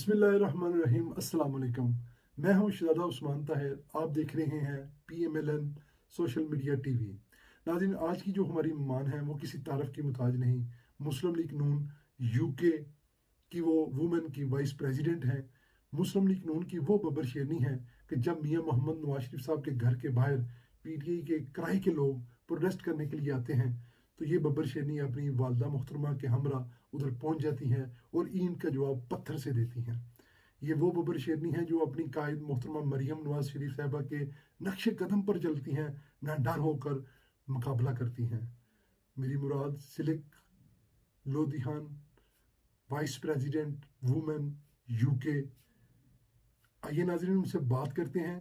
بسم اللہ الرحمن الرحیم۔ السلام علیکم، میں ہوں شہزادہ عثمان طاہر، آپ دیکھ رہے ہیں PMLN social media T V. ناظرین، آج کی جو ہماری مہمان ہے وہ کسی تعارف کی محتاج نہیں، مسلم لیگ نون UK کی وہ وومن کی وائس پریزیڈنٹ ہیں۔ مسلم لیگ نون کی وہ ببر شیرنی ہے کہ جب میاں محمد نواز شریف صاحب کے گھر کے باہر PTI کے کرائے کے لوگ پروٹیسٹ کرنے کے لیے آتے ہیں تو یہ ببر شیرنی اپنی والدہ محترمہ کے ہمراہ ادھر پہنچ جاتی ہیں اور اینٹ کا جواب پتھر سے دیتی ہیں۔ یہ وہ ببر شیرنی ہیں جو اپنی قائد محترمہ مریم نواز شریف صاحبہ کے نقش قدم پر چلتی ہیں، نہ ڈر ہو کر مقابلہ کرتی ہیں۔ میری مراد Salik Lodhian, vice president women UK۔ آئیے ناظرین ان سے بات کرتے ہیں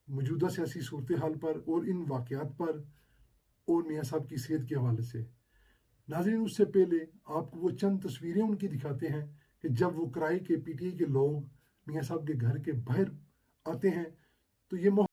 موجودہ سیاسی صورتحال پر اور ان واقعات پر اور میاں صاحب کی صحت کے حوالے سے۔ ناظرین، اس سے پہلے آپ کو وہ چند تصویریں ان کی دکھاتے ہیں کہ جب وہ کرائے کے PTI کے لوگ میاں صاحب کے گھر کے باہر آتے ہیں تو یہ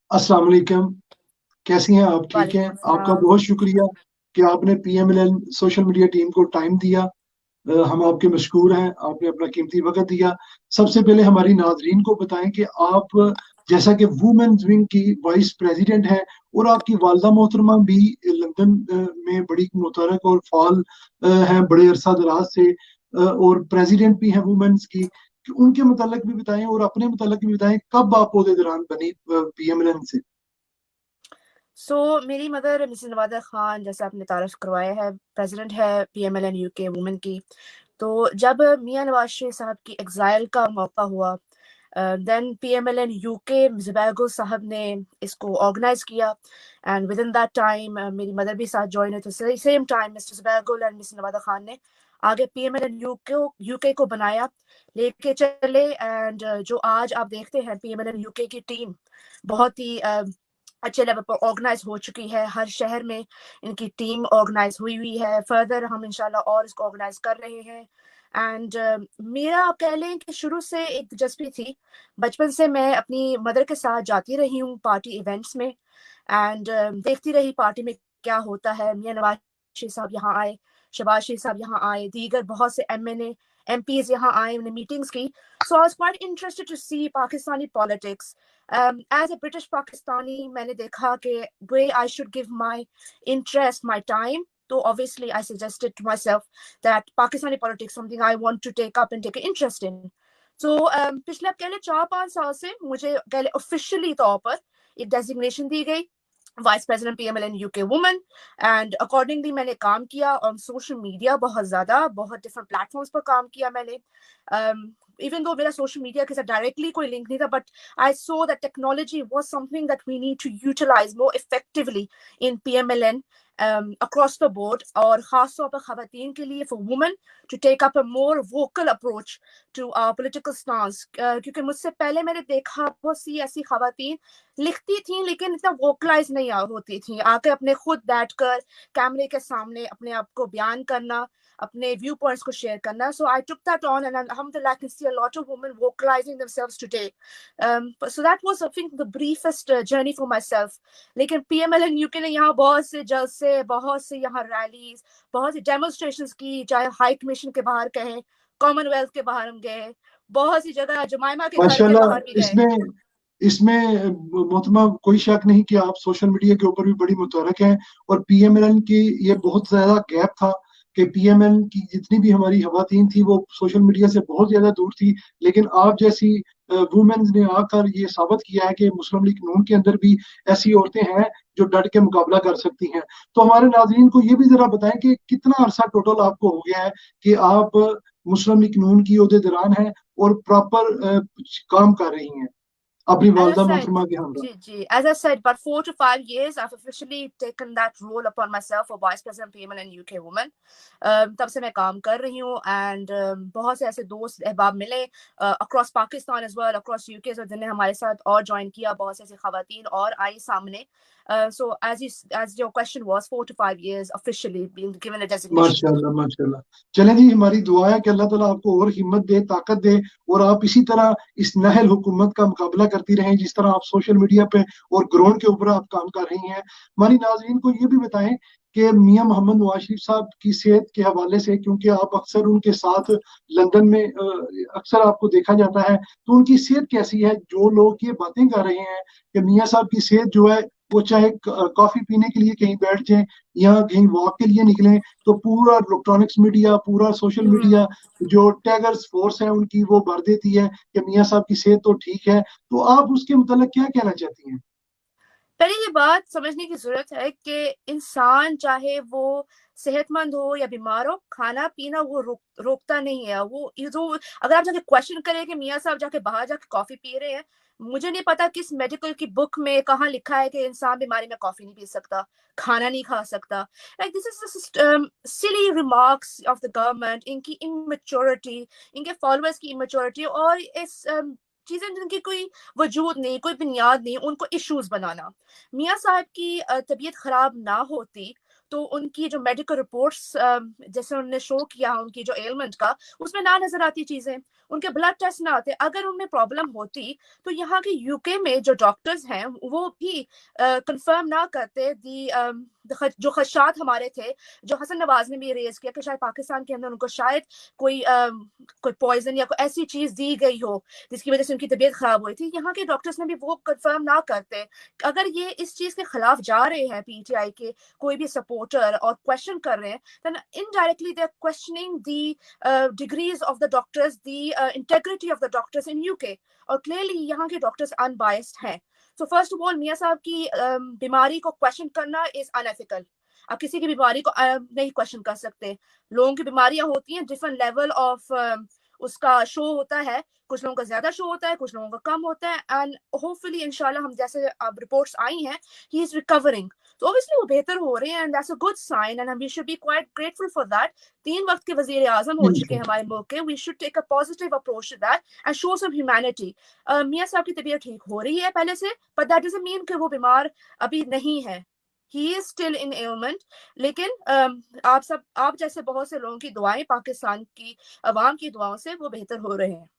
السلام علیکم، کیسی ہیں آپ؟ ٹھیک ہیں؟ آپ کا بہت شکریہ کہ آپ نے PMLN سوشل میڈیا ٹیم کو ٹائم دیا۔ ہم آپ کے مشکور ہیں، آپ نے اپنا قیمتی وقت دیا۔ سب سے پہلے ہماری ناظرین کو بتائیں کہ آپ جیسا کہ وومنز ونگ کی وائس پریزیڈنٹ ہیں اور آپ کی والدہ محترمہ بھی لندن میں بڑی متحرک اور فعال ہیں بڑے عرصہ دراز سے، اور پریزیڈنٹ بھی ہیں وومنز کی، ان کے متعلق بھی بتائیں اور اپنے متعلق بھی بتائیں کب آپ عہدے دوران بنی PMLN سے؟ میری مدر مسز نوادہ خان، جیسے آپ نے تعارف کروایا ہے، پریزیڈنٹ ہے PMLN UK وومن کی۔ تو جب میاں نواز شریف صاحب کی ایگزائل کا موقع ہوا، دین PMLN UK زبیگل صاحب نے اس کو آرگنائز کیا، and within that time میری مدر بھی ساتھ جوائن ہوئی، تو سیم ٹائم مسٹر زبیگل اینڈ مسز نوادہ خان نے آگے PMLN UK کو بنایا، لے کے چلے، اینڈ جو آج آپ دیکھتے ہیں PMLN UK کی ٹیم بہت ہی اچھے لیول پر آرگنائز ہو چکی ہے۔ ہر شہر میں ان کی ٹیم آرگنائز ہوئی ہے۔ فردر ہم انشاءاللہ اور اس کو آرگنائز کر رہے ہیں۔ اینڈ میرا آپ کہہ لیں کہ شروع سے ایک دلچسپی تھی، بچپن سے میں اپنی مدر کے ساتھ جاتی رہی ہوں پارٹی ایونٹس میں، اینڈ دیکھتی رہی پارٹی میں کیا ہوتا ہے۔ میاں نواز شریف صاحب یہاں آئے، شہباز شریف صاحب یہاں آئے، دیگر بہت سے MNA MPs یہاں آئے، انہیں میٹنگز کی۔ So I was quite interested to see Pakistani politics. As a British Pakistani, میں نے دیکھا کہ way I should give my interest, my time. So obviously I suggested to myself that Pakistani politics something I want to take up and take an interest in. So پچھلے کہہ لیں 4-5 سال سے مجھے کہہ لیں officially طور پر ایک ڈیزگنیشن دی گئی، vice president PMLN UK women, and accordingly میں نے کام کیا آن سوشل میڈیا، بہت زیادہ، بہت ڈفرنٹ پلیٹ فارمس پر کام کیا میں نے۔ ایون دو میرا سوشل میڈیا کے ساتھ ڈائریکٹلی کوئی لنک نہیں تھا، but I saw that technology was something that we need to utilize more effectively in PMLN across the board, اور خاص طور پر خواتین کے لیے for women to take up a more vocal approach to political stance, کیونکہ مجھ سے پہلے میں نے دیکھا بہت سی ایسی خواتین لکھتی تھیں لیکن اتنا ووکلائز نہیں ہوتی تھیں، آ کے اپنے خود بیٹھ کر کیمرے کے سامنے اپنے آپ کو بیان کرنا، اپنے ویو پوائنٹس کو شیئر کرنا۔ So I took that on, and alhamdulillah I can see a lot of women vocalizing themselves today. So that was I think the briefest journey for myself. لیکن PMLN UK نے یہاں بہت سے جلسے، بہت سے یہاں ریلیز، بہت سی ڈیمونسٹریشنز کی، چاہے ہائی کمیشن کے باہر کہیں، کامن ویلتھ کے باہر ہم گئے، بہت سی جگہ جمائمہ کے گھر کے باہر بھی گئے۔ اس میں محترمہ کوئی شک نہیں کہ آپ سوشل میڈیا کے اوپر بھی بڑی متحرک ہیں، اور PMLN کی یہ بہت زیادہ گیپ تھا کہ PMLN کی جتنی بھی ہماری خواتین تھی وہ سوشل میڈیا سے بہت زیادہ دور تھی، لیکن آپ جیسی وومنز نے آ کر یہ ثابت کیا ہے کہ مسلم لیگ نون کے اندر بھی ایسی عورتیں ہیں جو ڈٹ کے مقابلہ کر سکتی ہیں۔ تو ہمارے ناظرین کو یہ بھی ذرا بتائیں کہ کتنا عرصہ ٹوٹل آپ کو ہو گیا ہے کہ آپ مسلم لیگ نون کی عہدے دوران ہیں اور پراپر کام کر رہی ہیں؟ अपनी As I वालदा said, मोहतरमा के हमरा। as I said, but 4 to 5 years, I've officially taken that role upon myself for Vice President PMLN UK Women. तब से मैं काम कर रही हूँ, and बहुत से ऐसे दोस्त अहबाब मिले across Pakistan as well, across UK, so जिन्हें हमारे साथ और join किया, बहुत से ऐसी खवातीन और आई सामने. So as your question was, 4 to 5 years officially being given a designation. माशाल्लाह माशाल्लाह। चलें जी, हमारी दुआ है कि अल्लाह ताला आपको और हिम्मत दे, ताकत दे, और आप इसी तरह इस नाहल हुकूमत का मुकाबला करती रहें जिस तरह आप सोशल मीडिया पे और ग्राउंड के ऊपर आप काम कर रही हैं। हमारी नाज़रीन को ये भी बताएं कि मियां मोहम्मद नवाज शरीफ साहब की सेहत के हवाले से, क्योंकि आप अक्सर उनके साथ लंदन में अक्सर आपको देखा जाता है, तो उनकी सेहत कैसी है? जो लोग ये बातें कर रहे हैं कि मियां साहब की सेहत जो है, वो चाहे कॉफी पीने के लिए कहीं बैठ जाएं या कहीं वॉक के लिए निकलें, तो पूरा इलेक्ट्रॉनिक्स मीडिया, पूरा सोशल मीडिया, जो टैगर्स फोर्स है उनकी, वो भर देती है कि मियां साहब की सेहत तो ठीक है। तो आप उसके मुतालिक क्या कहना चाहती हैं? पहले ये बात समझने की जरूरत है कि इंसान चाहे वो सेहतमंद हो या बीमार हो, खाना पीना वो रोकता नहीं है। वो अगर आप जाके क्वेश्चन करें कि मियाँ साहब जाके बाहर जाके कॉफी पी रहे हैं, मुझे नहीं पता किस मेडिकल की बुक में कहाँ लिखा है कि इंसान बीमारी में कॉफी नहीं पी सकता, खाना नहीं खा सकता। Like this is silly remarks of the government, इनकी इमेच्योरिटी, इनके फॉलोअर्स की इमेच्योरिटी, और इस चीजें जिनकी कोई वजूद नहीं, कोई बुनियाद नहीं, उनको इश्यूज बनाना। मियाँ साहब की तबीयत खराब ना होती तो उनकी जो मेडिकल रिपोर्ट्स जैसे उन्होंने शो किया उनकी जो एलमेंट का, उसमें ना नजर आती चीजें, उनके ब्लड टेस्ट ना आते। अगर उनमें प्रॉब्लम होती तो यहाँ के यूके में जो डॉक्टर्स हैं वो भी कंफर्म ना करते दी जो खदशात हमारे थे, जो हसन नवाज ने भी रेज किया कि शायद पाकिस्तान के अंदर उनको शायद कोई पॉइजन या कोई ऐसी चीज दी गई हो जिसकी वजह से उनकी तबीयत खराब हुई थी। यहाँ के डॉक्टर्स ने भी वो कंफर्म ना करते। अगर ये इस चीज के खिलाफ जा रहे हैं पीटीआई के कोई भी सपोर्टर और क्वेश्चन कर रहे हैं, then indirectly they're questioning the degrees of the doctors, the integrity of the doctors in UK, और clearly यहाँ के डॉक्टर्स unbiased हैं। So first of all, मियाँ साहब की बीमारी को क्वेश्चन करना is unethical। आप किसी की बीमारी को नहीं क्वेश्चन कर सकते। लोगों की बीमारियां होती हैं, डिफरेंट लेवल ऑफ उसका शो होता है, कुछ लोगों का ज्यादा शो होता है, कुछ लोगों का कम होता है, एंड होपफुली इंशाल्लाह हम जैसे अब रिपोर्ट्स आई हैं ही इज रिकवरिंग, तो ऑब्वियसली वो बेहतर हो रहे हैं, and that's a good sign, and we should be quite grateful for that. 3 वक्त के वजीर आजम हो चुके हैं हमारे मुल्क के, we should take a positive approach to that and show some humanity. मियाँ साहब की तबीयत ठीक हो रही है पहले से, बट दैट डजंट मीन कि वो बीमार अभी नहीं है, he is still in ailment। लेकिन आप जैसे बहुत से लोगों की दुआएं, पाकिस्तान की अवाम की दुआओं से वो बेहतर हो रहे हैं।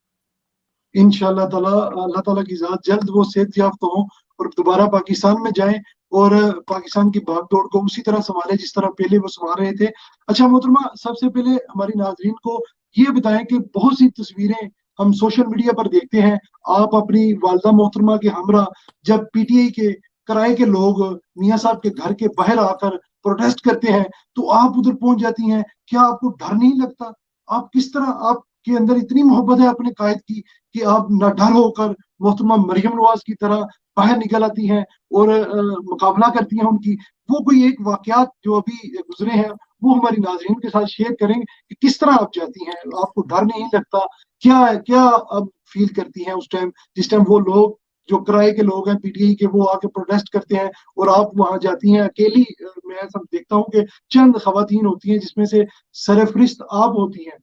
इंशाअल्लाह ताला, अल्लाह ताला की ज़ात जल्द वो सेहत याफ्त हो और दोबारा पाकिस्तान में जाएं और पाकिस्तान की भागदौड़ को उसी तरह संभाले जिस तरह पहले वो संभाल रहे थे। अच्छा मोहतरमा, सबसे पहले हमारी नाजरीन को ये बताएं कि बहुत सी तस्वीरें हम सोशल मीडिया पर देखते हैं, आप अपनी वालदा मोहतरमा के हमरा जब पीटीआई के कराए के लोग मियाँ साहब के घर के बाहर आकर प्रोटेस्ट करते हैं तो आप उधर पहुंच जाती हैं, क्या आपको डर नहीं लगता? आप किस तरह, आपके अंदर इतनी मोहब्बत है अपने कायद की कि आप न डर होकर मोहतरमा मरियम नवाज की तरह बाहर निकल आती हैं और मुकाबला करती हैं उनकी? वो कोई एक वाकयात जो अभी गुजरे हैं वो हमारी नाजरीन के साथ शेयर करेंगे कि किस तरह आप जाती हैं, आपको डर नहीं लगता? क्या क्या अब फील करती हैं उस टाइम, जिस टाइम वो लोग जो किराए के लोग हैं पीटीआई के वो आके प्रोटेस्ट करते हैं और आप वहां जाती हैं अकेली? मैं सब देखता हूँ कि चंद खवातीन होती हैं जिसमें से सरफरिस्त आप होती हैं।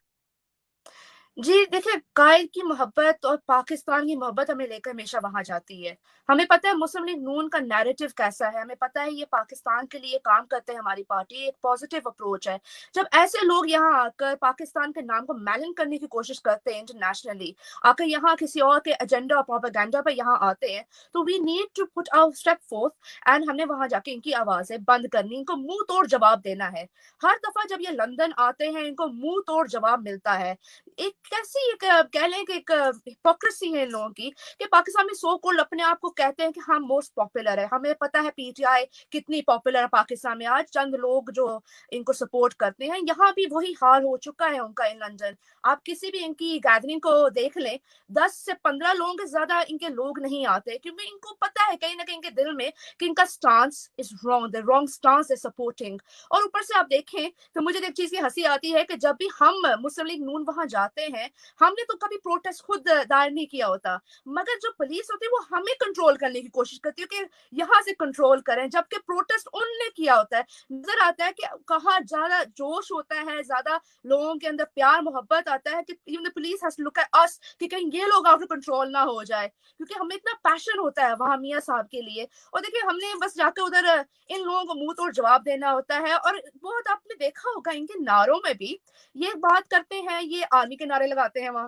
जी देखिए, कायल की मोहब्बत और पाकिस्तान की मोहब्बत हमें लेकर हमेशा वहां जाती है। हमें पता है मुस्लिम लीग नून का नैरेटिव कैसा है, हमें पता है ये पाकिस्तान के लिए काम करते हैं, हमारी पार्टी एक पॉजिटिव अप्रोच है। जब ऐसे लोग यहाँ आकर पाकिस्तान के नाम को मैलन करने की कोशिश करते हैं इंटरनेशनली, आकर यहाँ किसी और के एजेंडा और प्रोपेगेंडा पर यहाँ आते हैं, तो we need to put our step forth, and हमने वहां जाके इनकी आवाजें बंद करनी, इनको मुंह तोड़ जवाब देना है। हर दफा जब ये लंदन आते हैं इनको मुंह तोड़ जवाब मिलता है। एक कैसी कह लें कि एक हिपोक्रेसी है इन लोगों की कि पाकिस्तान में सो कॉल्ड अपने आप को कहते हैं कि हम मोस्ट पॉपुलर है। हमें पता है पीटीआई कितनी पॉपुलर है पाकिस्तान में, आज चंद लोग जो इनको सपोर्ट करते हैं, यहाँ भी वही हाल हो चुका है उनका इन लंदन। आप किसी भी इनकी गैदरिंग को देख लें, 10 से 15 लोगों के ज्यादा इनके लोग नहीं आते, क्योंकि इनको पता है कहीं ना कहीं इनके दिल में कि इनका stance is wrong, the wrong stance is supporting. और ऊपर से आप देखें तो मुझे एक चीज की हंसी आती है कि जब भी हम मुस्लिम लीग नून वहां जा लगाते हैं, हमने तो कभी प्रोटेस्ट खुद दायर नहीं किया होता, मगर जो पुलिस होती है वो हमें कंट्रोल करने की कोशिश करती है कि यहाँ से कंट्रोल करें, जबकि प्रोटेस्ट उनने किया होता है। नजर आता है कि कहाँ ज्यादा जोश होता है, ज्यादा लोगों के अंदर प्यार मोहब्बत आता है कि even the police has to look at us कि कहीं ये लोग आउट ऑफ कंट्रोल ना हो जाए, क्योंकि हमें इतना पैशन होता है वहां मियां साहब के लिए। और देखिए हमने बस जाकर उधर इन लोगों को मुंह तोड़ जवाब देना होता है। और बहुत आपने देखा होगा इनके नारों में भी ये बात करते हैं, ये आर्मी के नारे लगाते हैं वहां,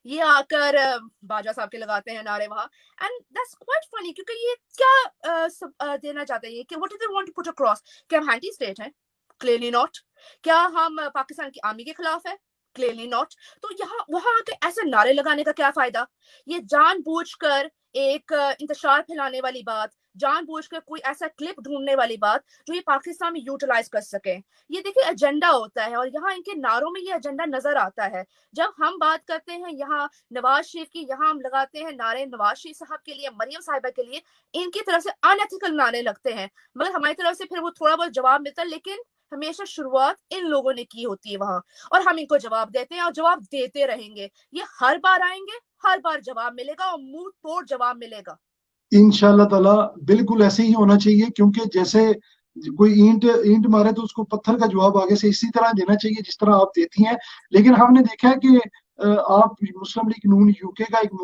ये आकर बाजा साहब के लगाते हैं नारे वहां। एंड दैट्स क्वाइट फनी, क्योंकि ये क्या देना चाहते हैं कि what do they want to put across, कि हम एंटी स्टेट हैं? Clearly not. क्या हम पाकिस्तान की आर्मी के खिलाफ है? Clearly not. तो यहाँ वहां आके ऐसे नारे लगाने का क्या फायदा? ये जानबूझकर एक इंतशार फैलाने वाली बात, जानबूझकर कोई ऐसा क्लिप ढूंढने वाली बात जो ये पाकिस्तान में यूटिलाइज कर सके, ये देखिए एजेंडा होता है। और यहाँ इनके नारों में ये एजेंडा नजर आता है। जब हम बात करते हैं यहाँ नवाज शरीफ की, यहाँ हम लगाते हैं नारे नवाज शरीफ साहब के लिए, मरियम साहिबा के लिए, इनकी तरफ से अनएथिकल नारे लगते हैं, मगर हमारी तरफ से फिर वो थोड़ा बहुत जवाब मिलता है। लेकिन हमेशा शुरुआत इन लोगों ने की होती है वहां, और हम इनको जवाब देते हैं और जवाब देते रहेंगे। ये हर बार आएंगे, हर बार जवाब मिलेगा और मुंह तोड़ जवाब मिलेगा। इंशाल्लाह ताला बिल्कुल ऐसे ही होना चाहिए, क्योंकि जैसे कोई ईंट ईंट मारे तो उसको पत्थर का जवाब आगे से इसी तरह देना चाहिए जिस तरह आप देती हैं। लेकिन हमने देखा है कि आप मुस्लिम लीग नून यूके का एक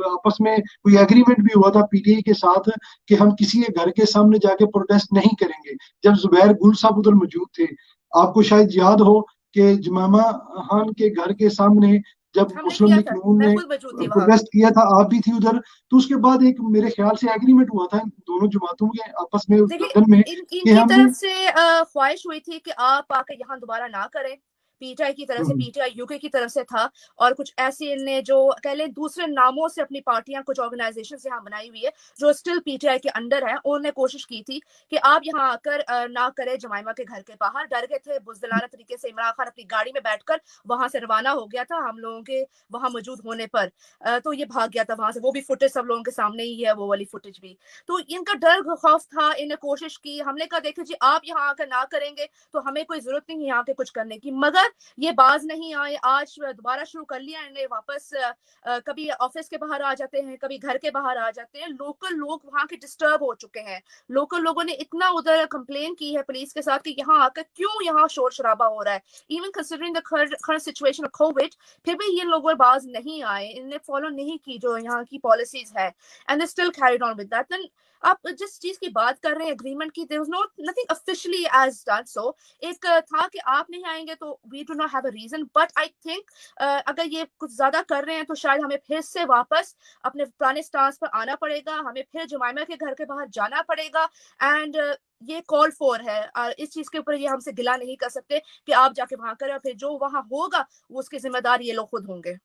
आपस में कोई एग्रीमेंट भी हुआ था पीटीआई के साथ कि हम किसी के घर के सामने जाके प्रोटेस्ट नहीं करेंगे, जब जुबैर गुल साहब उधर मौजूद थे। आपको शायद याद हो कि जमामा खान के घर के सामने जब हमने मुस्लिम किया लीग था, नून मैं ने खुद मौजूद थी वहां। प्रोटेस्ट किया था, आप भी थी उधर। तो उसके बाद एक मेरे ख्याल से एग्रीमेंट हुआ था इन दोनों जमातों के आपस में देखिए लंदन में कि इनकी हमने तरफ से ख्वाहिश हुई थी कि आप आकर यहाँ दोबारा ना करें। पीटीआई की तरफ से, पीटीआई यूके की तरफ से था, और कुछ ऐसे इनने जो कह लें दूसरे नामों से अपनी पार्टियां कुछ ऑर्गेनाइजेशन यहाँ बनाई हुई है जो स्टिल पीटीआई के अंडर है, उन्होंने कोशिश की थी कि आप यहाँ आकर ना करें जमाइमा के घर के बाहर। डर गए थे बुजदिलाना तरीके से। इमरान खान अपनी गाड़ी में बैठकर वहां से रवाना हो गया था हम लोगों के वहां मौजूद होने पर। तो ये भाग गया था वहां से। वो भी फुटेज सब लोगों के सामने ही है, वो वाली फुटेज भी। तो इनका डर खौफ था, इन्हें कोशिश की। हमने कहा देखिए जी आप यहाँ आकर ना करेंगे तो हमें कोई जरूरत नहीं यहाँ के कुछ करने की, मगर ये बाज नहीं आए। आज दोबारा शुरू कर लिया इन्हें वापस। कभी ऑफिस के बाहर आ जाते हैं, कभी घर के बाहर आ जाते हैं। लोकल लोग वहां के डिस्टर्ब हो चुके हैं। लोकल लोगों ने इतना उधर कंप्लेन की है पुलिस के साथ कि यहाँ आकर क्यों यहाँ शोर शराबा हो रहा है, even considering the current situation of Covid. फिर भी ये लोग बाज नहीं आए, इन्हें फॉलो नहीं की जो यहाँ की पॉलिसीज है, and they still carried on with that. आप जिस चीज की बात कर रहे हैं एग्रीमेंट की, there was no nothing officially as done so. एक था कि आप नहीं आएंगे तो we do not have a reason, but I think अगर ये कुछ ज्यादा कर रहे हैं तो शायद हमें फिर से वापस अपने पुराने स्टांस पर आना पड़ेगा, हमें फिर जमाइमा के घर के बाहर जाना पड़ेगा। एंड ये कॉल फॉर है, इस चीज के ऊपर ये हमसे गिला नहीं कर सकते कि आप जाके वहां करें, और फिर जो वहां होगा वो उसके जिम्मेदार ये लोग खुद होंगे।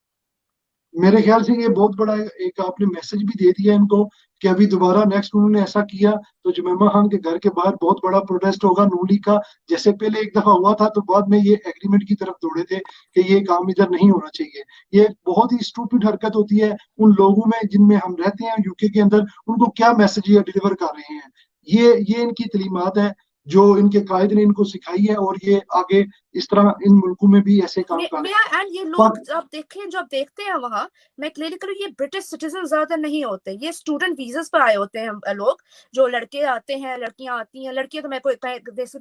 मेरे ख्याल से ये बहुत बड़ा एक आपने मैसेज भी दे दिया इनको कि अभी दोबारा नेक्स्ट उन्होंने ऐसा किया तो जुमैमा खान के घर के बाहर बहुत बड़ा प्रोटेस्ट होगा नून लीग का। जैसे पहले एक दफा हुआ था तो बाद में ये एग्रीमेंट की तरफ दौड़े थे कि ये काम इधर नहीं होना चाहिए। ये बहुत ही स्टूपिड हरकत होती है उन लोगों में जिनमें हम रहते हैं यूके के अंदर। उनको क्या मैसेज ये डिलीवर कर रहे हैं? ये इनकी तलीमात है जो इनके कायद ने इनको सिखाई है, और ये आगे इस तरह इन मुल्कों में भी ऐसे काम कर रहे हैं। एंड ये लोग जब देखें, जब देखते हैं वहां, मैं क्लियर करूँ, ये ब्रिटिश सिटीजन ज्यादातर नहीं होते, ये स्टूडेंट वीजास पर आए होते हैं लोग। जो लड़के आते हैं, लड़कियां आती हैं। लड़कियां तो मैं कोई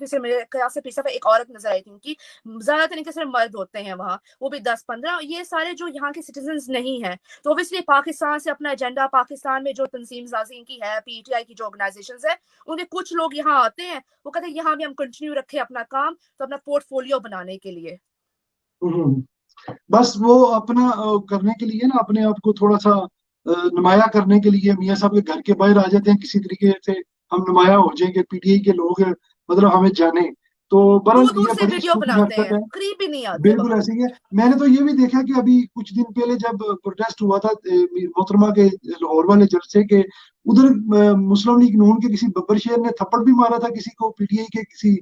से मेरे ख्याल से पिछले एक औरत नजर आई थी उनकी। ज्यादातर इनके सिर्फ मर्द होते हैं वहां, वो भी 10-15। ये सारे जो यहाँ के सिटीजन नहीं है, तो ऑब्वियसली पाकिस्तान से अपना एजेंडा, पाकिस्तान में जो तंजीम साजी की है, पीटीआई की जो ऑर्गेनाइजेशन है, उनके कुछ लोग यहाँ आते हैं। वो कहते हैं यहाँ भी हम कंटिन्यू रखें अपना काम, तो अपना पोर्टफोलियो बनाने के लिए। बस वो अपना करने के लिए ना, अपने आप को थोड़ा सा नुमाया करने के लिए मियाँ साहब के घर के बाहर आ जाते हैं किसी तरीके से। हम नुमाया हो जाएंगे, पीटीआई के लोग मतलब हमें जाने। तो दूर बहरहाल दूर ये से बड़ी वीडियो स्टूपिड बनाते हरकत हैं, है। करीब भी नहीं आते बिल्कुल वहां। ऐसे ही है। मैंने तो ये भी देखा कि अभी कुछ दिन पहले जब प्रोटेस्ट हुआ था मोहतरमा के लाहौर वाले जलसे के, उधर मुस्लिम लीग नून के किसी बब्बर शेर ने थप्पड़ भी मारा था किसी को, पीटीआई के किसी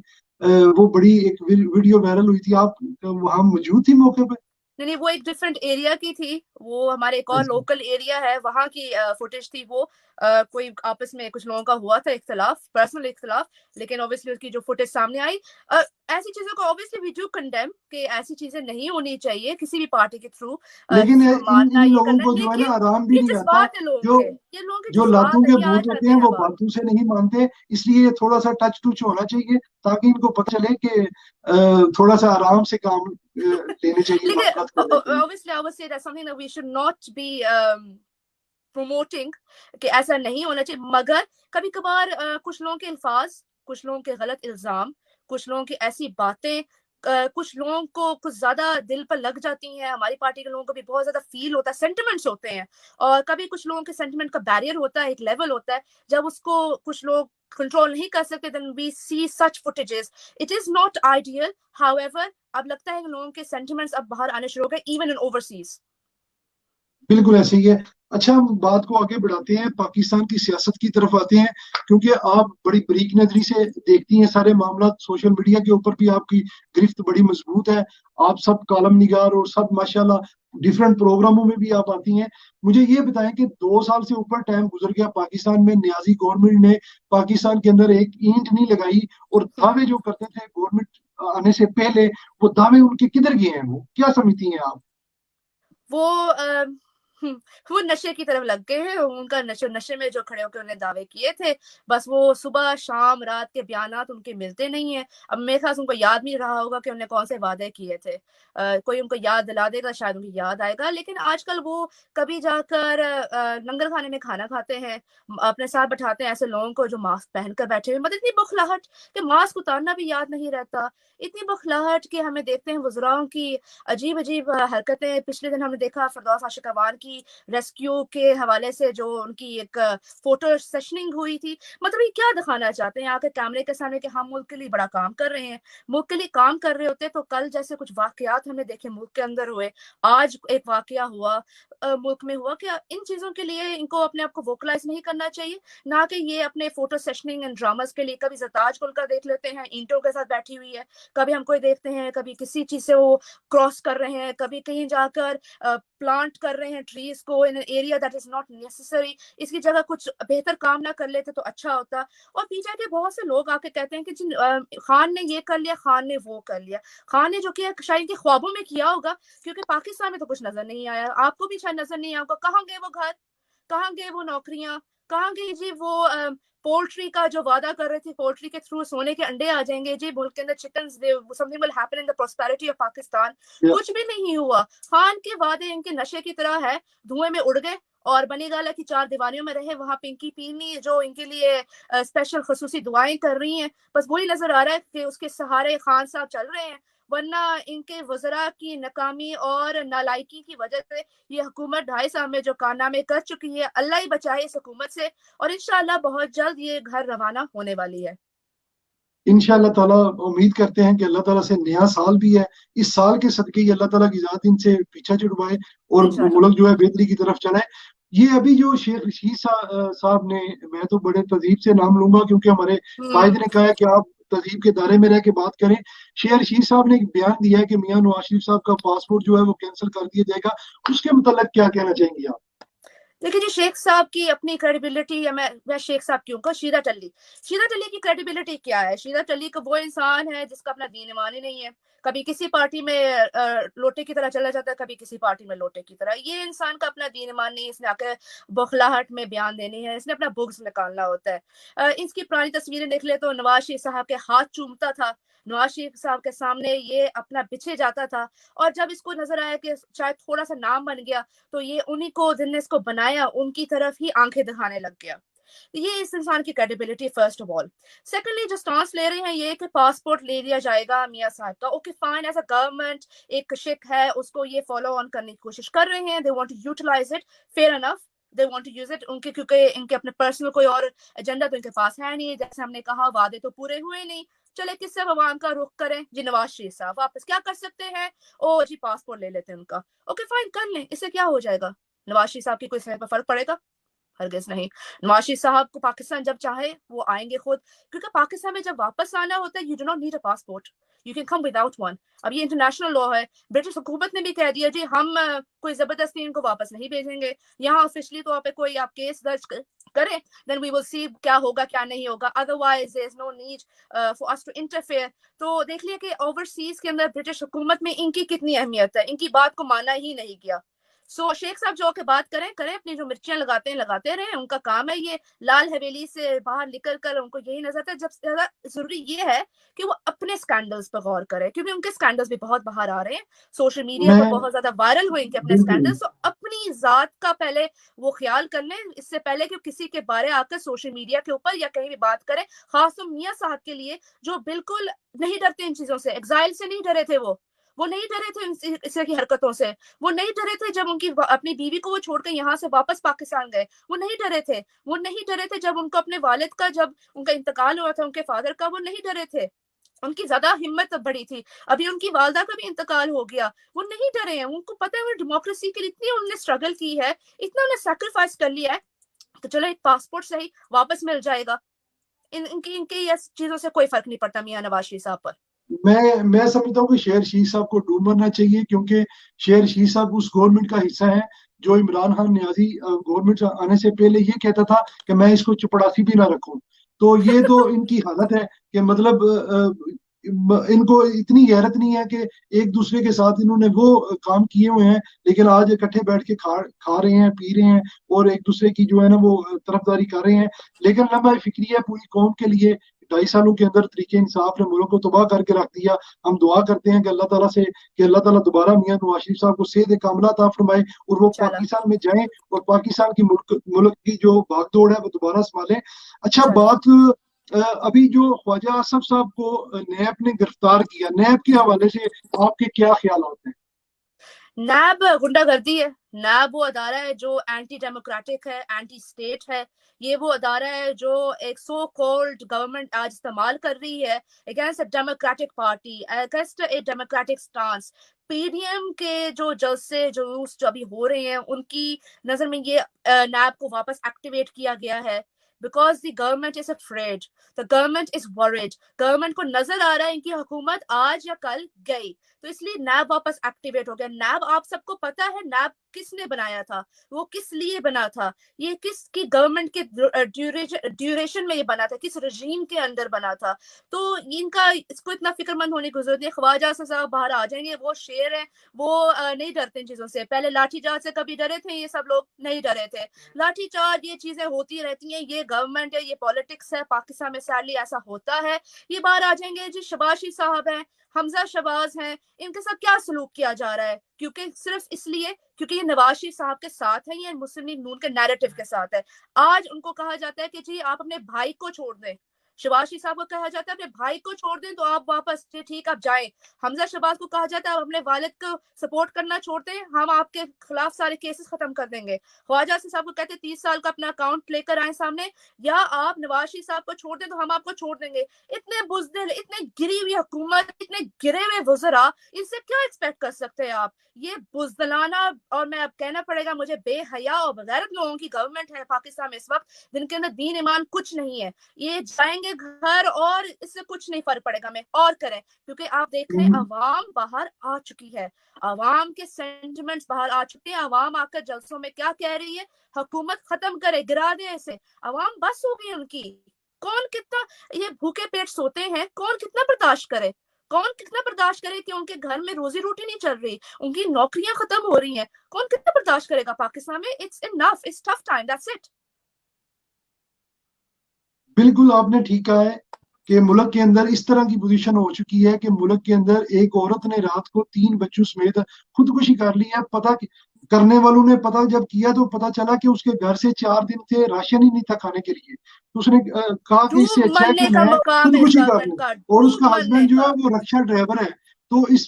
वो बड़ी एक वीडियो वायरल हुई थी। आप वहां मौजूद थी मौके पे? नहीं नहीं, वो एक डिफरेंट एरिया की थी, वो हमारे एक और लोकल एरिया है वहां की फुटेज थी वो। कोई आपस में कुछ लोगों का हुआ था इख्तलाफ, पर्सनल इख्तलाफ, लेकिन ऑब्वियसली उसकी जो फुटेज सामने आई, ऐसी चीजों को ऑब्वियसली वी डू कंडेम कि ऐसी चीजें नहीं होनी चाहिए किसी भी पार्टी के थ्रू, लेकिन किसी को इन मारना इन ये लोगों करना, को जो है ना लेकिन आराम भी ये नहीं आता। जज्बात है लोगों जो के, ये लोगों के जो लातों जज्बात है, के ये आज भूत होते करते हैं हैं वो बात। बातों से नहीं मानते, इसलिए ये थोड़ा सा टच टुच होना चाहिए ताकि इनको पता चले कि थोड़ा सा आराम से काम लेने चाहिए, लेकिन मामलात करने चाहिए। obviously I would say that's something that we should not be promoting कि ऐसा नहीं होना चाहिए, मगर कभी कभार कुछ लोगों के अल्फाज, कुछ लोगों के गलत इल्जाम, कुछ लोगों की ऐसी बातें, कुछ लोगों को कुछ ज्यादा दिल पर लग जाती हैं। हमारी पार्टी के लोगों को भी बहुत ज्यादा फील होता है, सेंटिमेंट्स होते हैं, और कभी कुछ लोगों के सेंटिमेंट का बैरियर होता है, एक लेवल होता है जब उसको कुछ लोग कंट्रोल नहीं कर सकते, then we see such footages. It is not ideal, however अब लगता है कि लोगों के सेंटिमेंट्स अब बाहर आने शुरू हो गए, even in overseas. बिल्कुल ऐसे ही है। अच्छा, हम बात को आगे बढ़ाते हैं, पाकिस्तान की सियासत की तरफ आते हैं, क्योंकि आप बड़ी बारीक नजरी से देखती हैं सारे मामला। सोशल मीडिया के ऊपर भी आपकी गिरफ्त बड़ी मजबूत है, आप सब कॉलम निगार और सब माशाल्लाह डिफरेंट प्रोग्रामों में भी आप आती हैं। मुझे ये बताएं कि 2 साल से ऊपर टाइम गुजर गया पाकिस्तान में, न्याजी गवर्नमेंट ने पाकिस्तान के अंदर एक ईंट नहीं लगाई, और दावे जो करते थे गवर्नमेंट आने से पहले, वो दावे उनके किधर गए हैं? वो क्या समझती हैं आप? वो वो नशे की तरफ लग गए हैं, उनका नशे में जो खड़े होकर उन्हें दावे किए थे, बस वो सुबह शाम रात के बयानात उनके मिलते नहीं है। अब मेरे ख्याल से उनको याद नहीं रहा होगा कि उन्होंने कौन से वादे किए थे, कोई उनको याद दिला देगा, शायद उनको याद आएगा। लेकिन आजकल वो कभी जाकर लंगर खाने में खाना खाते हैं, अपने साथ बैठाते हैं ऐसे लोगों को जो मास्क पहनकर बैठे हुए, मतलब इतनी बौखलाहट कि मास्क उतारना भी याद नहीं रहता, इतनी बौखलाहट कि हमें देखते हैं वज़राओं की अजीब अजीब हरकतें। पिछले दिन हमने देखा फरदौस आशिक अवान की रेस्क्यू के हवाले से जो उनकी एक फोटो सेशनिंग हुई थी, मतलब ये क्या दिखाना चाहते हैं आके कैमरे के सामने कि हम मुल्क के लिए बड़ा काम कर रहे हैं। मुल्क के लिए काम कर रहे होते तो कल जैसे कुछ वाकयात हमने देखे मुल्क के अंदर हुए, आज एक वाकया हुआ मुल्क में हुआ, कि इन चीजों के लिए इनको अपने आप को वोकलाइज नहीं करना चाहिए, ना कि ये अपने फोटो सेशनिंग एंड ड्रामास के लिए। कभी जरताज को उनका देख लेते हैं ईंटों के साथ बैठी हुई है, कभी हम कोई देखते हैं कभी किसी चीज से वो क्रॉस कर रहे हैं, कभी कहीं जाकर प्लांट कर रहे हैं ट्रीज को in an area that is not necessary. इसकी जगह कुछ बेहतर काम ना कर लेते तो अच्छा होता। और पीछे के बहुत से लोग आके कहते हैं कि जिन खान ने ये कर लिया, खान ने वो कर लिया। खान ने जो किया शायद के ख्वाबों में किया होगा, क्योंकि पाकिस्तान में तो कुछ नजर नहीं आया, आपको भी शायद नजर नहीं आया होगा। कहाँ गए वो घर, कहाँ गए वो नौकरियां, कहाँ गई जी वो पोल्ट्री का जो वादा कर रहे थे, पोल्ट्री के थ्रू सोने के अंडे आ जाएंगे जी मुल्क के अंदर, chicken something will happen in the prosperity of Pakistan. कुछ भी नहीं हुआ। खान के वादे इनके नशे की तरह है, धुएं में उड़ गए, और बनी गाला की चार दीवारियों में रहे, वहां पिंकी पीनी जो इनके लिए स्पेशल खसूसी दुआएं कर रही हैं, बस वही नजर आ रहा है कि उसके सहारे खान साहब चल रहे हैं। वरना इनके वज़रा की नाकामी और नालायकी की वजह से ये हुकूमत 2.5 साल में जो कारनामे कर चुकी है, अल्लाह ही बचाए इस हुकूमत से, और इंशाअल्लाह बहुत जल्द ये घर रवाना होने वाली है। इंशाअल्लाह ताला उम्मीद करते हैं कि अल्लाह ताला से नया साल भी है, इस साल के सदके ही अल्लाह ताला की जात इनसे पीछा छुड़वाए और इंशाअल्लाह। मुल्क जो है बेहतरी की तरफ चलाए। ये अभी जो शेख रशीद साहब ने, मैं तो बड़े तहजीब से नाम लूंगा क्योंकि हमारे कायद ने कहा है कि आप तहजीब के दायरे में रह के बात करें। शेख रशीद साहब ने एक बयान दिया है कि मियां नवाज शरीफ साहब का पासपोर्ट जो है वो कैंसिल कर दिया जाएगा, उसके मुताल्लिक क्या कहना चाहेंगे आप? देखिए जी, शेख साहब की अपनी क्रेडिबिलिटी, या मैं शेख साहब क्यों कहूं, शीला टल्ली की क्रेडिबिलिटी क्या है? शीला टल्ली का वो इंसान है जिसका अपना दीन ईमान ही नहीं है, कभी किसी पार्टी में लोटे की तरह चला जाता है, कभी किसी पार्टी में लोटे की तरह। ये इंसान का अपना दीन ईमान नहीं, इसने आकर बौखलाहट में बयान देनी है, इसने अपना बुग्ज निकालना होता है। इसकी पुरानी तस्वीरें देख ले तो नवाज शरीफ साहब के हाथ चूमता था, नवाज शरीफ साहब के सामने ये अपना बिछे जाता था, और जब इसको नजर आया कि शायद थोड़ा सा नाम बन गया, तो ये उन्हीं को जिनने इसको बनाया उनकी तरफ ही आंखें दिखाने लग गया। ये इस इंसान की credibility first of all. Secondly जो स्टांस ले रहे हैं ये कि पासपोर्ट ले लिया जाएगा मियां साहब का, okay fine, as a government एक शिक है उसको ये फॉलो ऑन करने की कोशिश कर रहे हैं, they want to utilize it, fair enough, they want to use it, उनके क्योंकि इनके अपने पर्सनल कोई और एजेंडा तो इनके पास है नहीं, जैसे हमने कहा वादे तो पूरे हुए नहीं। चले किससे भगवान का रुख करें जी, नवाज शरीफ साहब वापस क्या कर सकते हैं, ओ जी पासपोर्ट ले लेते हैं उनका, ओके फाइन कर लें, इससे क्या हो जाएगा? नवाज शरीफ साहब की कोई समय पर फर्क पड़ेगा? हरगिज नहीं। नवाज शरीफ साहब को पाकिस्तान जब चाहे वो आएंगे खुद, क्योंकि पाकिस्तान में जब वापस आना होता है you do not need a passport, You can come without one. अब ये इंटरनेशनल लॉ है, ब्रिटिश हुकूमत ने भी कह दिया जी हम कोई जबरदस्ती इनको वापस नहीं भेजेंगे, यहाँ ऑफिशियली तौर पे कोई आप केस दर्ज करें, then we will see क्या होगा क्या नहीं होगा, otherwise there is no need for us to interfere. तो देख लिया कि ओवरसीज के अंदर ब्रिटिश हुकूमत में इनकी कितनी अहमियत है, इनकी बात को माना ही नहीं गया. सो शेख साहब जो के बात करें अपनी जो मिर्चियां लगाते रहे, उनका काम है ये. लाल हवेली से बाहर निकल कर उनको यही नजर आता है. जब ज्यादा जरूरी ये है कि वो अपने स्कैंडल्स पर गौर करें, क्योंकि उनके स्कैंडल्स भी बहुत बाहर आ रहे हैं, सोशल मीडिया पर बहुत ज्यादा वायरल हुए इनके अपने स्कैंडल्स. तो अपनी जात का पहले वो ख्याल कर लें, इससे पहले कि किसी के बारे आकर सोशल मीडिया के ऊपर या कहीं भी बात करें. खासतौर मियां साहब के लिए जो बिल्कुल नहीं डरते इन चीजों से, एग्जाइल से नहीं डरे थे, वो नहीं डरे थे इस तरह की हरकतों से, वो नहीं डरे थे जब उनकी अपनी बीवी को वो छोड़कर यहाँ से वापस पाकिस्तान गए, वो नहीं डरे थे. वो नहीं डरे थे जब उनको अपने वालिद का, जब उनका इंतकाल हुआ था उनके फादर का, वो नहीं डरे थे. उनकी ज्यादा हिम्मत बढ़ी थी. अभी उनकी वालदा का भी इंतकाल हो गया, वो नहीं डरे हैं. उनको पता है वो डेमोक्रेसी के लिए इतनी उन्होंने स्ट्रगल की है, इतना उन्होंने सैक्रिफाइस कर लिया है, तो चलो एक पासपोर्ट सही वापस मिल जाएगा. इनकी ये चीजों से कोई फर्क नहीं पड़ता मियां नवाज शरीफ साहब पर. मैं समझता हूँ कि शेर शीख साहब को डूब मरना चाहिए, क्योंकि शेर शीख साहब उस गवर्नमेंट का हिस्सा है जो इमरान खान नियाजी गवर्नमेंट आने से पहले ये कहता था कि मैं इसको चपड़ासी भी ना रखूं. तो ये तो इनकी हालत है कि मतलब इनको इतनी गैरत नहीं है कि एक दूसरे के साथ इन्होंने वो काम किए हुए हैं, लेकिन आज इकट्ठे बैठ के खा रहे हैं, पी रहे हैं और एक दूसरे की जो है ना वो तरफदारी कर रहे हैं. लेकिन लम्बा फिक्री है पूरी कौम के लिए. 2.5 सालों के अंदर तरीके इंसाफ ने मुल्क को तबाह करके रख दिया. हम दुआ करते हैं कि अल्लाह ताला से कि अल्लाह ताला दोबारा मियां नवाज शरीफ साहब को सेहत कामिला अता फरमाए और वो पाकिस्तान में जाएं और पाकिस्तान की मुल्क की जो भागदौड़ है वो दोबारा संभालें. अच्छा बात, अभी जो ख्वाजा आसफ साहब को नैब ने गिरफ्तार किया, नैब के हवाले से आपके क्या ख्याल होते हैं? नैब गुंडागर्दी है. नैब वो अदारा है जो एंटी डेमोक्रेटिक है, एंटी स्टेट है. ये वो अदारा है जो एक सो कॉल्ड गवर्नमेंट आज इस्तेमाल कर रही है against a democratic party, against a democratic stance. PDM के जो जलसे जुलूस जो अभी हो रहे हैं, उनकी नजर में ये नैब को वापस एक्टिवेट किया गया है. Because the government is afraid, the government is worried. Government को नजर आ रहा है इनकी हुकूमत आज या कल गई, तो इसलिए नैब वापस एक्टिवेट हो गया. नैब आप सबको पता है नैब किसने बनाया था, वो किस लिए बना था, ये किसकी गवर्नमेंट के ड्यूरेशन में ये बना था, किस रजीम के अंदर बना था. तो इनका इसको इतना फिक्रमंद होने की जरूरत नहीं. ख्वाजा साहब बाहर आ जाएंगे, वो शेर हैं, वो नहीं डरते इन चीजों से. पहले लाठीचार्ज से कभी डरे थे ये सब लोग? नहीं डरे थे. लाठीचार्ज ये चीजें होती रहती हैं, ये गवर्नमेंट है, ये पॉलिटिक्स है, पाकिस्तान में सैडली ऐसा होता है. ये बाहर आ जाएंगे जी. शबाशी साहब हैं, हमजा शबाज हैं, इनके साथ क्या सलूक किया जा रहा है? क्योंकि सिर्फ इसलिए क्योंकि ये नवाज शरीफ साहब के साथ है, ये मुस्लिम लीग नून के नैरेटिव के साथ है. आज उनको कहा जाता है कि जी आप अपने भाई को छोड़ दें. शबाशी साहब को कहा जाता है अपने भाई को छोड़ दें तो आप वापस ठीक आप जाएं. हमजा शबाज को कहा जाता है आप अपने वालिद को सपोर्ट करना छोड़ दें, हम आपके खिलाफ सारे केसेस खत्म कर देंगे. ख्वाजा साहब को कहते हैं 30 साल का अपना अकाउंट लेकर आए सामने, या आप नवाज शरीफ साहब को छोड़ दें तो हम आपको छोड़ देंगे. इतने बुज़दिल, इतने गिरी हुई हुकूमत, इतने गिरे हुए वज़रा, इनसे क्या एक्सपेक्ट कर सकते हैं आप? ये बुज़दिलाना, और मैं अब कहना पड़ेगा मुझे, बेहया और बगैरत लोगों की गवर्नमेंट है पाकिस्तान में इस वक्त, जिनके अंदर दीन ईमान कुछ नहीं है. ये जाएंगे घर और इससे कुछ नहीं फर्क पड़ेगा में और करें, क्योंकि आप देख रहे हैं अवाम बाहर आ चुकी है, अवाम के सेंटिमेंट्स बाहर आ चुके हैं. अवाम आकर जलसों में क्या कह रही है? हुकूमत खत्म करे, गिरा दे इसे. अवाम बस हो गई उनकी. कौन कितना ये भूखे पेट सोते हैं, कौन कितना बर्दाश्त करे? कौन कितना बर्दाश्त करे कि उनके घर में रोजी रोटी नहीं चल रही, उनकी नौकरियां खत्म हो रही हैं? कौन कितना बर्दाश्त करेगा पाकिस्तान में? It's enough, it's tough time, that's it. बिल्कुल आपने ठीक कहा है कि मुल्क के अंदर इस तरह की पोजीशन हो चुकी है कि मुल्क के अंदर एक औरत ने रात को 3 बच्चों समेत खुदकुशी कर ली है. पता करने वालों ने पता जब किया तो पता चला कि उसके घर से 4 दिन से राशन ही नहीं था खाने के लिए. तो उसने कहा कि इससे अच्छा है कि मैं खुदकुशी कर लूं. और उसका हस्बैंड जो है वो रक्षा ड्राइवर है. तो इस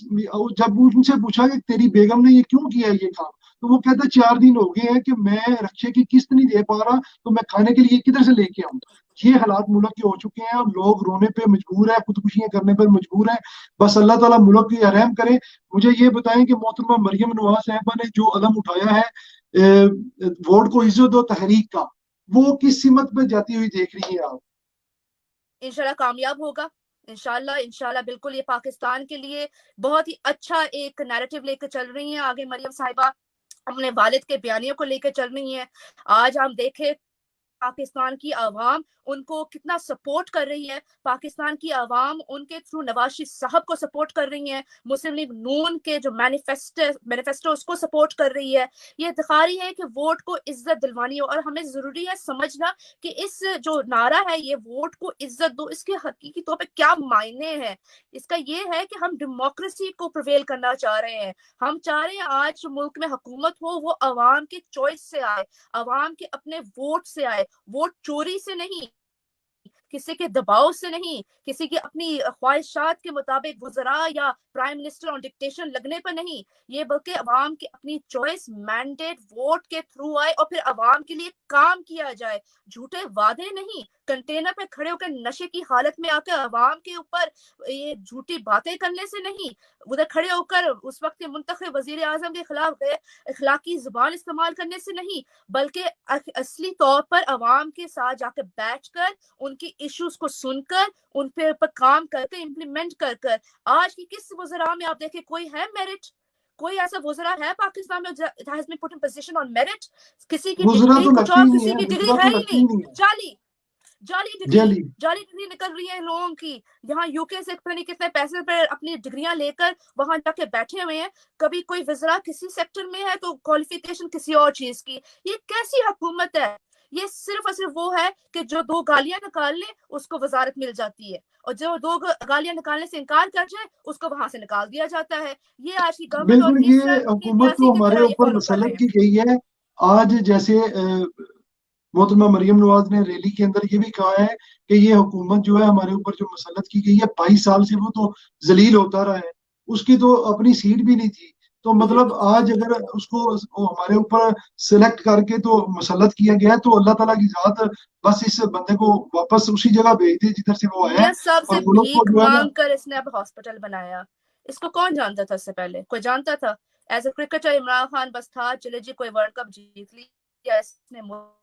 जब उनसे पूछा कि तेरी बेगम ने ये क्यों किया ये काम, तो वो कहता 4 दिन हो गए हैं कि मैं रक्षे की किस्त नहीं दे पा रहा, तो मैं खाने के लिए किधर से लेके आऊं. ये हालात मुल्क के हो चुके हैं और लोग रोने पे मजबूर है, खुदकुशियां करने पर मजबूर है. बस अल्लाह ताला मुल्क की रहम करे. मुझे ये बताएं कि मोहतरमा मरियम नवाज साहिबा ने जो अलम उठाया है वोट को इज्जत दो तहरीक का, वो किस सिमत पे जाती हुई देख रही है आप? इंशाल्लाह कामयाब होगा. انشاءاللہ بالکل یہ پاکستان کے لیے بہت ہی اچھا ایک نیریٹو لے کے چل رہی ہیں آگے مریم صاحبہ، اپنے والد کے بیانیوں کو لے کے چل رہی ہیں. آج ہم دیکھیں پاکستان کی عوام ان کو کتنا سپورٹ کر رہی ہے، پاکستان کی عوام ان کے تھرو نواز شریف صاحب کو سپورٹ کر رہی ہے، مسلم لیگ نون کے جو مینیفیسٹو اس کو سپورٹ کر رہی ہے. یہ دکھا رہی ہے کہ ووٹ کو عزت دلوانی ہو، اور ہمیں ضروری ہے سمجھنا کہ اس جو نعرہ ہے یہ ووٹ کو عزت دو، اس کے حقیقی طور پہ کیا معنی ہے. اس کا یہ ہے کہ ہم ڈیموکریسی کو پرویل کرنا چاہ رہے ہیں. ہم چاہ رہے ہیں آج ملک میں حکومت ہو وہ عوام کے چوائس سے آئے، عوام کے اپنے ووٹ سے آئے، ووٹ چوری سے نہیں، کسی کے دباؤ سے نہیں، کسی کی اپنی خواہشات کے مطابق وزراء یا پرائم منسٹر آن ڈکٹیشن لگنے پر نہیں، یہ بلکہ عوام کی اپنی چوائس مینڈیٹ ووٹ کے تھرو آئے اور پھر عوام کے لیے کام کیا جائے. جھوٹے وعدے نہیں، کنٹینر پہ کھڑے ہو کر نشے کی حالت میں آ کے عوام کے اوپر یہ جھوٹی باتیں کرنے سے نہیں، ادھر کھڑے ہو کر اس وقت کے منتخب وزیر اعظم کے خلاف اخلاقی زبان استعمال کرنے سے نہیں، بلکہ اصلی طور پر عوام کے ساتھ جا کے بیٹھ کر ان کی ایشوز کو سن کر ان پہ کام کر کے امپلیمنٹ کر کر. آج کی کس وزراء میں آپ دیکھیں کوئی ہے میرٹ؟ کوئی ایسا وزراء ہے پاکستان میں has been put in position on merit؟ کسی کی وزراء ڈگری تو کچھ لگتے اور، ہی نہیں کسی ہے، کی ڈگری وزراء ہے تو ہی لگتے ہی نہیں. نہیں ہے. جعلی جیلی ڈگری نکل رہی ہے لوگوں کی. یہاں یو کے سے پتہ نہیں کتنے پیسے پہ اپنی ڈگریاں لے کر وہاں جا کے بیٹھے ہوئے ہیں. کبھی کوئی وزراء کسی سیکٹر میں ہے تو کوالیفیکیشن کسی اور چیز کی. یہ کیسی حکومت ہے؟ یہ صرف اور صرف وہ ہے کہ جو دو گالیاں نکال لے اس کو وزارت مل جاتی ہے، اور جو دو گالیاں نکالنے سے انکار کر جائے اس کو وہاں سے نکال دیا جاتا ہے. یہ آج کی گورنمنٹ اور بالکل اس یہ طرح کی حکومت نیازی تو کی ہمارے طرح یہ اوپر فالو کر رہے مسلط ہیں. کی گئی ہے. آج جیسے محترمہ مریم نواز نے ریلی کے اندر یہ بھی کہا ہے کہ یہ حکومت جو ہے ہمارے اوپر جو مسلط کی گئی ہے 22 سال سے وہ تو ذلیل ہوتا رہا ہے، اس کی تو اپنی سیٹ بھی نہیں تھی. تو مطلب آج اگر اس کو ہمارے اوپر سلیکٹ کر کے تو مسلط کیا گیا ہے تو اللہ تعالیٰ کی ذات بس اس بندے کو واپس اسی جگہ بھیج دے جدھر سے وہ آیا ہے، میاں صاحب سے اور ملک کو بھیک جو ہے نا. مانگ کر اس نے اب ہاسپٹل بنایا. اس کو کون جانتا تھا اس سے پہلے؟ کوئی جانتا تھا؟ As a cricketer Imran Khan بس تھا چلے جی کوئی ورلڈ کپ جیت لیا اس نے ملک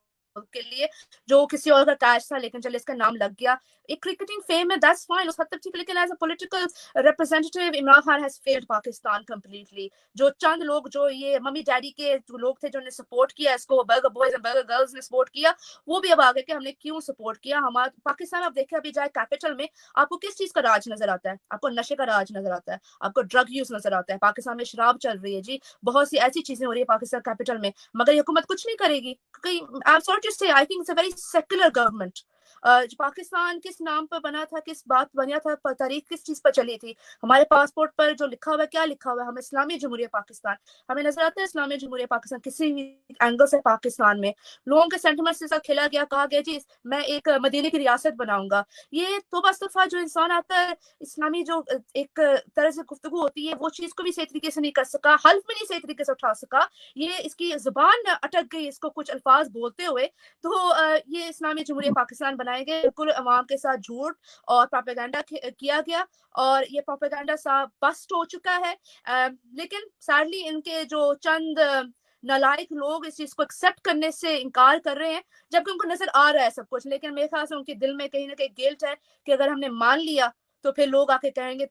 کے لیے، جو کسی اور کا کیچ تھا لیکن چلے اس کا نام لگ گیا. ایک کرکٹنگ فیم ہے دیٹس فائن، اس حد تک ٹھیک، لیکن as a political representative Imran Khan has failed Pakistan completely. جو چند لوگ جو یہ ممی ڈیڈی کے جو لوگ تھے جو نے سپورٹ کیا اس کو، burger boys and burger girls نے سپورٹ کیا، وہ بھی اب آگے کہ ہم نے کیوں سپورٹ کیا. ہمارا پاکستان آپ دیکھیں ابھی جائے کیپٹل میں آپ کو کس چیز کا راج نظر آتا ہے؟ آپ کو نشے کا راج نظر آتا ہے، آپ کو ڈرگ یوز نظر آتا ہے، پاکستان میں شراب چل رہی ہے جی، بہت سی ایسی چیزیں ہو رہی ہے پاکستان کیپٹل میں، مگر یہ حکومت کچھ نہیں کرے گی. I think it's a very secular government. Pakistan کس نام پر بنا تھا، کس بات بنیا تھا، تاریخ کس چیز پر چلی تھی؟ ہمارے پاسپورٹ پر جو لکھا ہوا ہے کیا لکھا ہوا ہے؟ ہمیں اسلامی جمہوریہ پاکستان، ہمیں نظر آتا ہے اسلامی جمہوریہ پاکستان کسی بھی اینگل سے پاکستان میں لوگوں کے سینٹیمنٹ سے ساتھ کھیلا گیا، کہا گیا جی میں ایک مدینے کی ریاست بناؤں گا. یہ تو بس دفعہ جو انسان آتا ہے اسلامی جو ایک طرز گفتگو ہوتی ہے وہ چیز کو بھی صحیح طریقے سے نہیں کر سکا، حلف بھی نہیں صحیح طریقے سے اٹھا سکا، یہ اس کی زبان اٹک گئی اس کو کچھ الفاظ بولتے ہوئے. تو یہ اسلامی جمہوریہ پاکستان بنائے گئے، بالکل عوام کے ساتھ جھوٹ اور پروپیگنڈا کیا گیا، اور یہ پروپیگنڈا سا بسٹ ہو چکا ہے. لیکن سیڈلی ان کے جو چند نالائق لوگ اس چیز کو ایکسیپٹ کرنے سے انکار کر رہے ہیں، جبکہ ان کو نظر آ رہا ہے سب کچھ. لیکن میرے خیال سے ان کے دل میں کہیں نہ کہیں گلٹ ہے کہ اگر ہم نے مان لیا تو پھر لوگ آ کے کہیں گے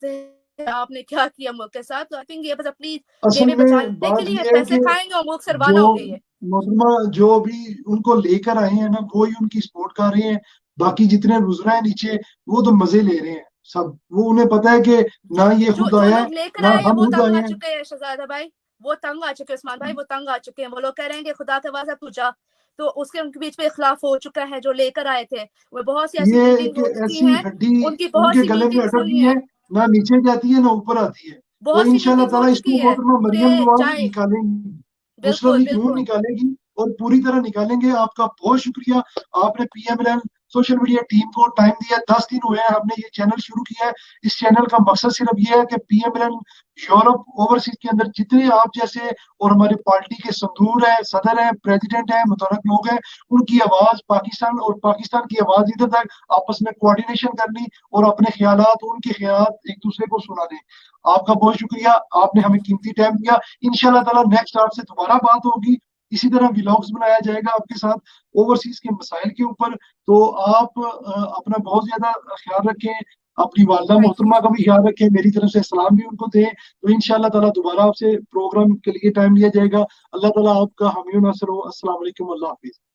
آپ نے کیا کیا ملک کے ساتھ. تو آئی تھنک یہ بس اپنی اصل جیبیں میں بچانے کے بات لیے یہ ہے پیسے کہ کھائیں گے اور ملک سے جو روانہ ہوں گے. یہ محترمہ جو بھی ان کو لے کر آئے ہیں نا وہی ان کی سپورٹ کر رہے ہیں، باقی جتنے وزراء ہیں نیچے وہ تو مزے لے رہے ہیں سب. وہ انہیں پتا ہے کہ نہ یہ خود جو آیا ہے لوگ لے کر نہ آئے ہیں ہم وہ خود تنگ آئے آ ہیں. چکے ہیں شہزادہ بھائی، وہ تنگ آ چکے ہیں عثمان بھائی، وہ تنگ آ چکے ہیں. وہ لوگ کہہ رہے ہیں کہ خدا کے واسطے تو جا، تو اس کے ان کے بیچ میں اخلاف ہو چکا ہے. جو لے کر آئے تھے وہ بہت سی ایسی یہ میٹنگ کہ ہو چکی ایسی ہیں، ہڈی ان کی ان بہت کے سی گلے میں میٹنگز اٹک ہوئی گئی ہے، ہیں، نہ نیچے جاتی ہے نہ اوپر آتی ہے. تو بہت سی انشاءاللہ میٹنگز ہو تعالیٰ اس کو چکی ہے محترمہ کہ مریم نواز جائیں. نکالیں گی، مسلم بالکل لیگ نون بالکل نکالے گی اور پوری طرح نکالیں گے. آپ کا بہت شکریہ، آپ نے P M L N social media team کو ٹائم دیا. 10 دن ہوئے ہیں ہم نے یہ چینل شروع کیا ہے. اس چینل کا مقصد صرف یہ ہے کہ P M L N Europe overseas کے اندر جتنے آپ جیسے اور ہمارے پارٹی کے صدور ہیں، صدر ہیں، پریزیڈنٹ ہیں، متحرک لوگ ہیں، ان کی آواز پاکستان اور پاکستان کی آواز ادھر تک آپس میں کوارڈینیشن کرنی اور اپنے خیالات ان کے خیالات ایک دوسرے کو سنا دیں. آپ کا بہت شکریہ، آپ نے ہمیں قیمتی ٹائم دیا. انشاءاللہ تعالیٰ نیکسٹ آپ سے دوبارہ بات ہوگی، اسی طرح ولاگز بنایا جائے گا آپ کے ساتھ اوورسیز کے مسائل کے اوپر. تو آپ اپنا بہت زیادہ خیال رکھیں. اپنی والدہ محترمہ کا بھی خیال رکھیں, میری طرف سے سلام بھی ان کو دیں. تو انشاءاللہ تعالیٰ دوبارہ آپ سے پروگرام کے لیے ٹائم لیا جائے گا. اللہ تعالیٰ آپ کا حامی و ناصر ہو. السلام علیکم, اللہ حافظ.